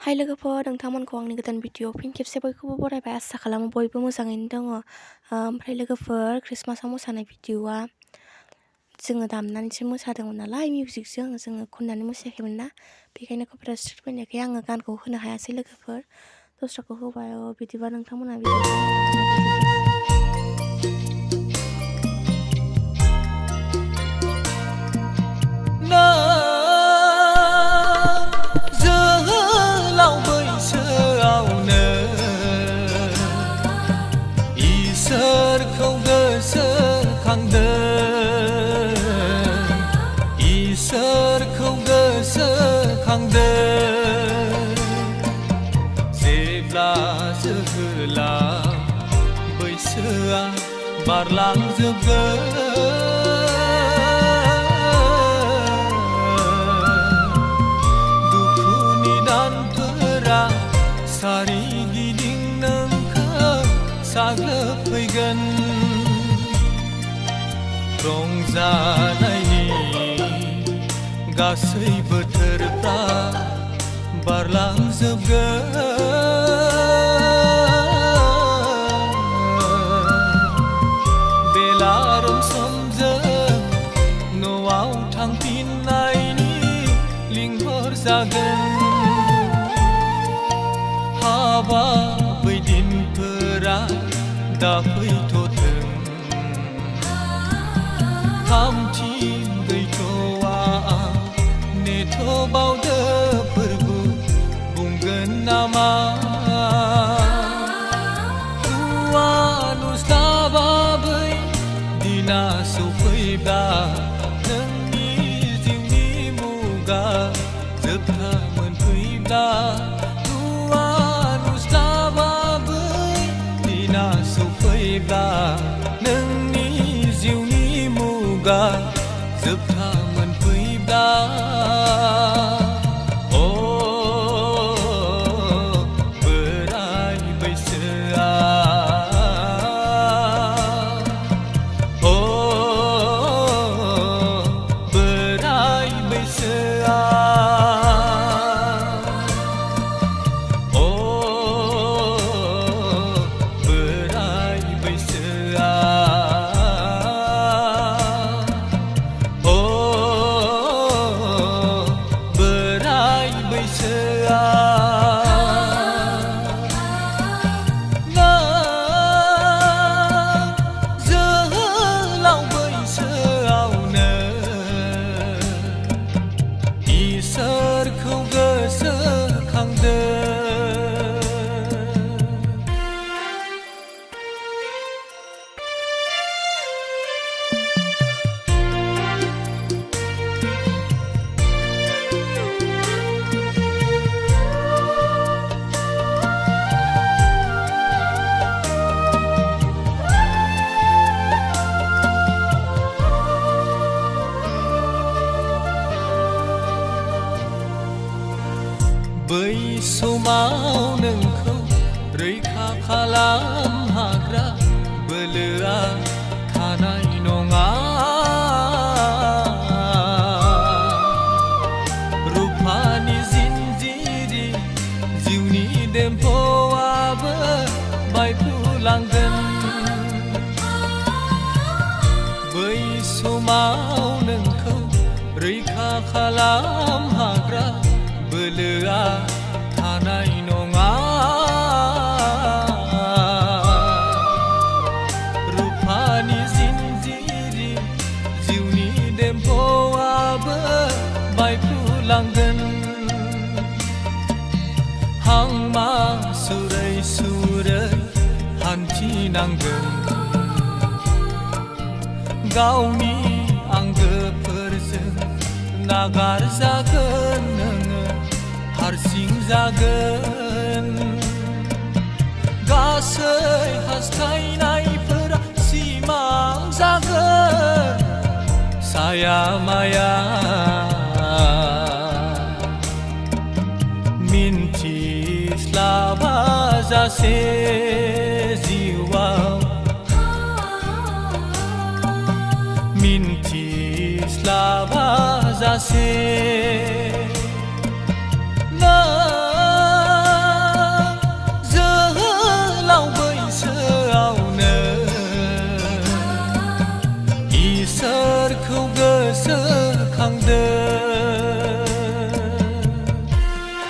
हाय लोगोफोर, नोंथांमोनखौ आंनि गोदान भिडिअ फिन खेबसे बयखौबो बरायबाय। आसा खालामो बयबो मोजाङैनो दङ। ओमफ्राय लोगोफोर, ख्रिस्टमासाव मोसानाय भिडिअआ जोङो दामनानैसो मोसादोंमोन नालाय, मिउजिकजों जोङो खननानै मोसायाखैमोन ना, बेखायनो कपिराइट स्ट्राइक फैनायखाय आङो गानखौ होनो हायासै लोगोफोर, दस्राखौ होबाय। बिदिबा नोंथांमोना भिडिअखौ इसोरखौ गोसोखांदों जेब्ला जोहोलाव बैसोआ बारलांजोबगोन दुखुनि दानफोरा सारिगिदिं नोंखौ साग्लोबफैगोन रंजानायनि गासै बोथोरफ्रा बारलांजोबगोन बेलारोम समजों न'आव थांफिननायनि लिंहर जागोन हाबा बै दिनफोरा दा फैथ'थों थामथिं गैथ'आ नेथ'बावदो फोरबो बुंगोन नामा दुआ नुस्लाबा बै दिना सफैब्ला नोंनि जिउनि मुगा जोबथा मोनफैब्ला दुआ नुस्लाबा बै दिना सफैब्ला नोंनि जिउनि मुगा जोबथा मोनफैब्ला बोराय बैसोआ बोराय बैसोआ बोराय बैसोआ जोहोलाव बैसोआवनो इसोरखौ गोसोखांदों बै समाव नोंखौ रैखा खालाम हाग्रा बोलोआ थानाय नङा रुफानि जिनजिरि जिउनि देम्फौआबो बायफ्रुलांगोन बै समाव नोंखौ रैखा खालाम हाग्रा बोलोआ थानाय नङा रुफानि जिनजिरि जिउनि देम्फौआबो बायफ्रुलांगोन हांमा सुरै सुरै हान्थिनांगोन गावनि आंगोफोरजों नागारजागोन नोङो हारसिं जागोन गासै हास्थायनायफोरा सिमां जागोन साया माया मिन्थिस्लाबा जासे जिउआव मिन्थिस्लाबा जासे नों गोसोखांदों